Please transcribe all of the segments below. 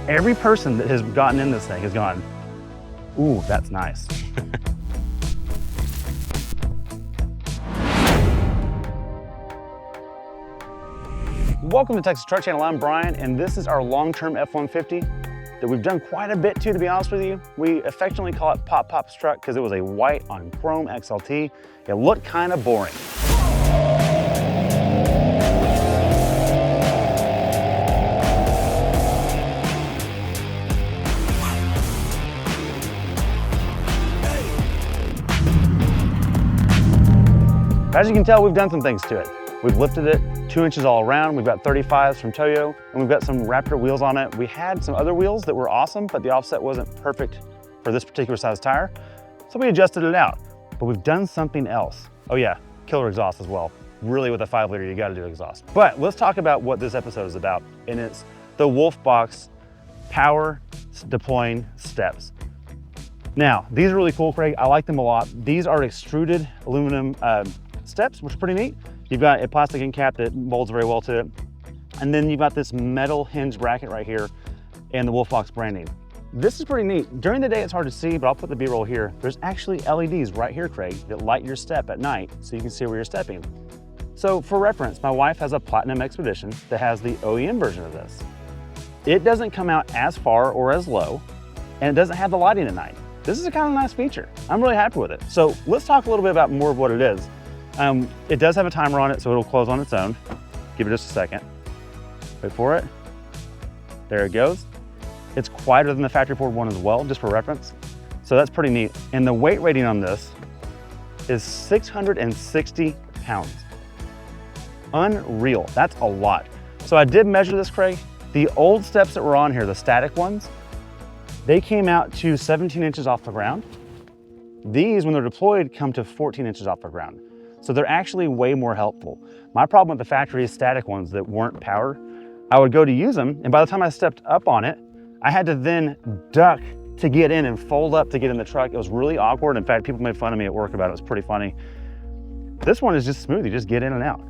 Every person that has gotten in this thing has gone, ooh, that's nice. Welcome to Texas Truck Channel. I'm Brian, and this is our long-term F-150 that we've done quite a bit to be honest with you. We affectionately call it Pop Pop's truck because it was a white on chrome XLT. It looked kind of boring. As you can tell, we've done some things to it. We've lifted it 2 inches all around. We've got 35s from Toyo, and we've got some Raptor wheels on it. We had some other wheels that were awesome, but the offset wasn't perfect for this particular size tire. So we adjusted it out, but we've done something else. Oh yeah, killer exhaust as well. Really with a 5-liter, you gotta do exhaust. But let's talk about what this episode is about, and it's the Wolfbox power deploying steps. Now, these are really cool, Craig. I like them a lot. These are extruded aluminum steps, which is pretty neat. You've got a plastic end cap that molds very well to it. And then you've got this metal hinge bracket right here and the Wolfbox branding. This is pretty neat. During the day, it's hard to see, but I'll put the B-roll here. There's actually LEDs right here, Craig, that light your step at night so you can see where you're stepping. So for reference, my wife has a Platinum Expedition that has the OEM version of this. It doesn't come out as far or as low, and it doesn't have the lighting at night. This is a kind of nice feature. I'm really happy with it. So let's talk a little bit about more of what it is. It does have a timer on it, so it'll close on its own. Give it just a second. Wait for it. There it goes. It's quieter than the factory Ford one as well, just for reference. So that's pretty neat. And the weight rating on this is 660 pounds. Unreal, that's a lot. So I did measure this, Craig. The old steps that were on here, the static ones, they came out to 17 inches off the ground. These, when they're deployed, come to 14 inches off the ground. So they're actually way more helpful. My problem with the factory static ones that weren't powered, I would go to use them, and by the time I stepped up on it, I had to then duck to get in and fold up to get in the truck. It was really awkward. In fact, people made fun of me at work about it. It was pretty funny. This one is just smooth. You just get in and out.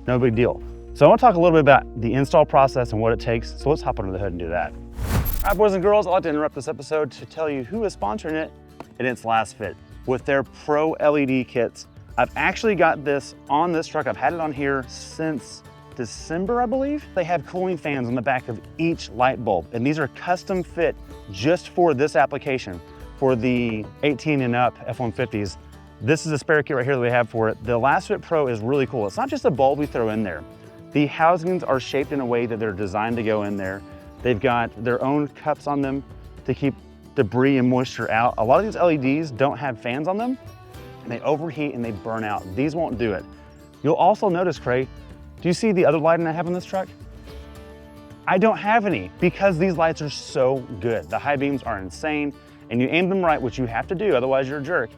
No big deal. So I want to talk a little bit about the install process and what it takes. So let's hop under the hood and do that. All right, boys and girls, I'd like to interrupt this episode to tell you who is sponsoring it, and it's Lasfit with their Pro LED kits. I've actually got this on this truck. I've had it on here since December, I believe. They have cooling fans on the back of each light bulb, and these are custom fit just for this application, for the 18 and up F-150s. This is a spare kit right here that we have for it. The Lasfit Pro is really cool. It's not just a bulb we throw in there. The housings are shaped in a way that they're designed to go in there. They've got their own cups on them to keep debris and moisture out. A lot of these LEDs don't have fans on them, and they overheat and they burn out. These won't do it. You'll also notice, Craig, do you see the other lighting I have on this truck? I don't have any because these lights are so good. The high beams are insane, and you aim them right, which you have to do, otherwise you're a jerk.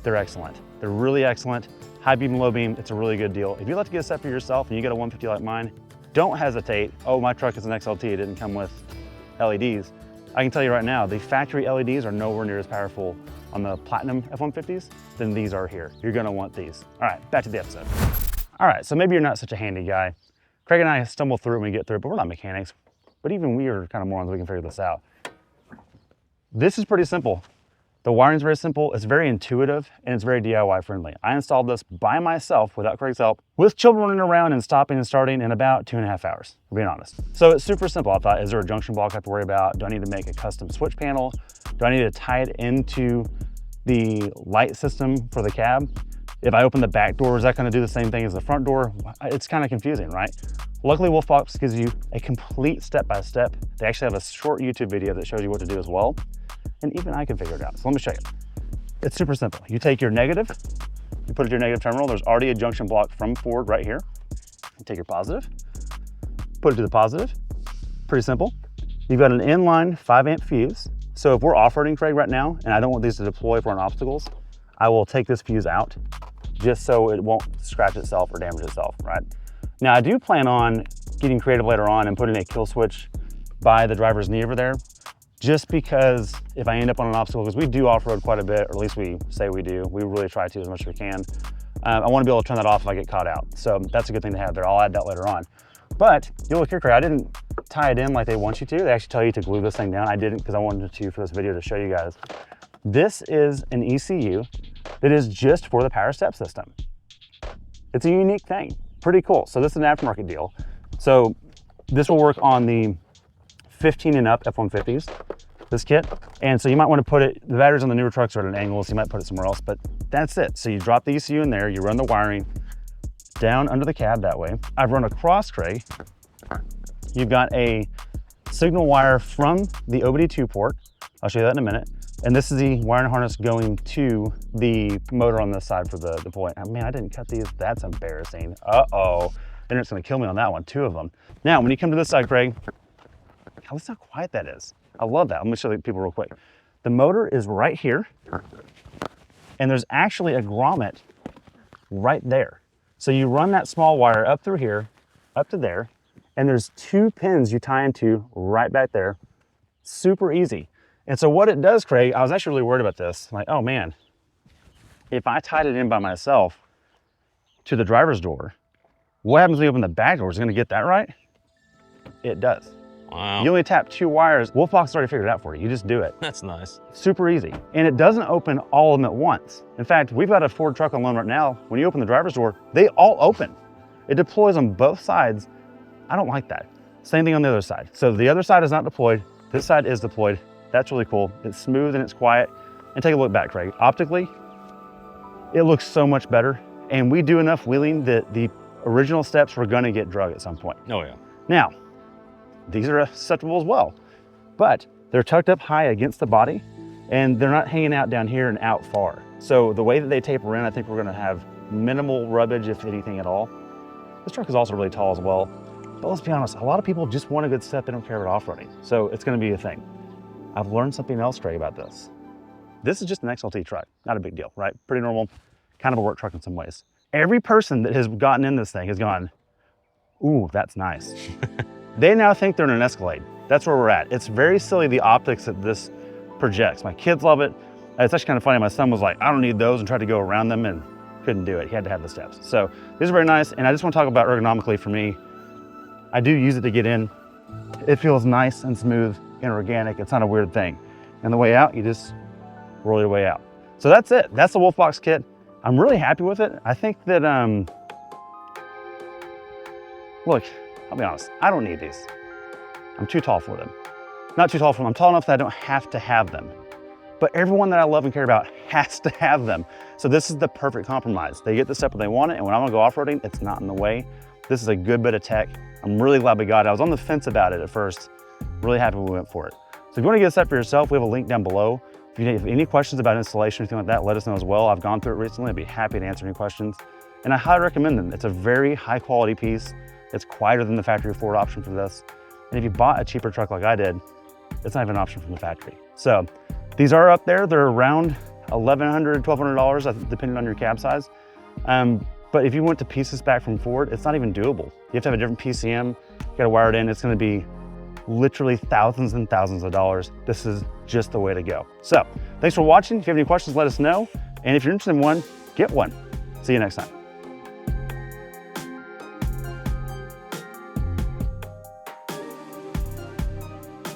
They're excellent. They're really excellent. High beam, low beam, it's a really good deal. If you'd like to get a set for yourself and you got a 150 like mine, don't hesitate. Oh, my truck is an XLT, it didn't come with LEDs. I can tell you right now, the factory LEDs are nowhere near as powerful on the Platinum F-150s than these are here. You're gonna want these. All right, back to the episode. All right, so maybe you're not such a handy guy. Craig and I stumble through it when we get through it, but we're not mechanics. But even we are kind of morons, we can figure this out. This is pretty simple. The wiring's very simple, it's very intuitive, and it's very DIY friendly. I installed this by myself without Craig's help, with children running around and stopping and starting in about 2.5 hours, for being honest. So it's super simple. I thought, is there a junction block I have to worry about? Do I need to make a custom switch panel? Do I need to tie it into the light system for the cab? If I open the back door, is that gonna do the same thing as the front door? It's kind of confusing, right? Luckily, Wolfbox gives you a complete step-by-step. They actually have a short YouTube video that shows you what to do as well. And even I can figure it out. So let me show you. It's super simple. You take your negative, you put it to your negative terminal. There's already a junction block from Ford right here. You take your positive, put it to the positive. Pretty simple. You've got an inline 5-amp fuse. So if we're off-roading, Craig, right now, and I don't want these to deploy for on obstacles, I will take this fuse out just so it won't scratch itself or damage itself, right? Now I do plan on getting creative later on and putting a kill switch by the driver's knee over there, just because if I end up on an obstacle, because we do off-road quite a bit, or at least we say we do, we really try to as much as we can. I want to be able to turn that off if I get caught out. So that's a good thing to have there. I'll add that later on. But you look here, Craig, I didn't tie it in like they want you to. They actually tell you to glue this thing down. I didn't because I wanted to for this video to show you guys. This is an ECU that is just for the power step system. It's a unique thing, pretty cool. So this is an aftermarket deal. So this will work on the 15 and up F150s, this kit. And so you might want to put it, the batteries on the newer trucks are at an angle, so you might put it somewhere else, but that's it. So you drop the ECU in there, you run the wiring down under the cab that way. I've run across, Craig. You've got a signal wire from the OBD2 port. I'll show you that in a minute. And this is the wiring harness going to the motor on this side for the deploy. Oh, man, I didn't cut these. That's embarrassing. Uh-oh. Internet's gonna kill me on that one, 2 of them. Now, when you come to this side, Craig, listen how quiet that is. I love that. Let me show the people real quick. The motor is right here, and there's actually a grommet right there. So you run that small wire up through here, up to there, and there's 2 pins you tie into right back there. Super easy. And so what it does, Craig, I was actually really worried about this. I'm like, oh man, if I tied it in by myself to the driver's door, what happens when you open the back door? Is it gonna get that right? It does. Wow. You only tap 2 wires. Wolfbox has already figured it out for you. You just do it. That's nice. Super easy. And it doesn't open all of them at once. In fact, we've got a Ford truck on loan right now. When you open the driver's door, they all open. It deploys on both sides. I don't like that. Same thing on the other side. So the other side is not deployed. This side is deployed. That's really cool. It's smooth and it's quiet. And take a look back, Craig. Optically, it looks so much better. And we do enough wheeling that the original steps were gonna get drug at some point. Oh yeah. Now, these are acceptable as well, but they're tucked up high against the body and they're not hanging out down here and out far. So the way that they taper in, I think we're gonna have minimal rubbage, if anything at all. This truck is also really tall as well. But let's be honest, a lot of people just want a good step. They don't care about off-roading. So it's gonna be a thing. I've learned something else, Trey, about this. This is just an XLT truck, not a big deal, right? Pretty normal, kind of a work truck in some ways. Every person that has gotten in this thing has gone, ooh, that's nice. They now think they're in an Escalade. That's where we're at. It's very silly, the optics that this projects. My kids love it. It's actually kind of funny. My son was like, I don't need those, and tried to go around them and couldn't do it. He had to have the steps. So these are very nice. And I just want to talk about ergonomically for me. I do use it to get in. It feels nice and smooth and organic. It's not a weird thing. And the way out, you just roll your way out. So that's it. That's the Wolfbox kit. I'm really happy with it. I think that, look, I'll be honest, I don't need these. I'm too tall for them. Not too tall for them, I'm tall enough that I don't have to have them. But everyone that I love and care about has to have them. So this is the perfect compromise. They get the step when they want it, and when I'm gonna go off-roading, it's not in the way. This is a good bit of tech. I'm really glad we got it. I was on the fence about it at first. Really happy we went for it. So if you wanna get a set for yourself, we have a link down below. If you have any questions about installation or anything like that, let us know as well. I've gone through it recently. I'd be happy to answer any questions. And I highly recommend them. It's a very high quality piece. It's quieter than the factory Ford option for this. And if you bought a cheaper truck like I did, it's not even an option from the factory. So these are up there. They're around $1,100, $1,200, depending on your cab size. But if you went to piece this back from Ford, it's not even doable. You have to have a different PCM, you gotta wire it in. It's gonna be literally thousands and thousands of dollars. This is just the way to go. So thanks for watching. If you have any questions, let us know. And if you're interested in one, get one. See you next time.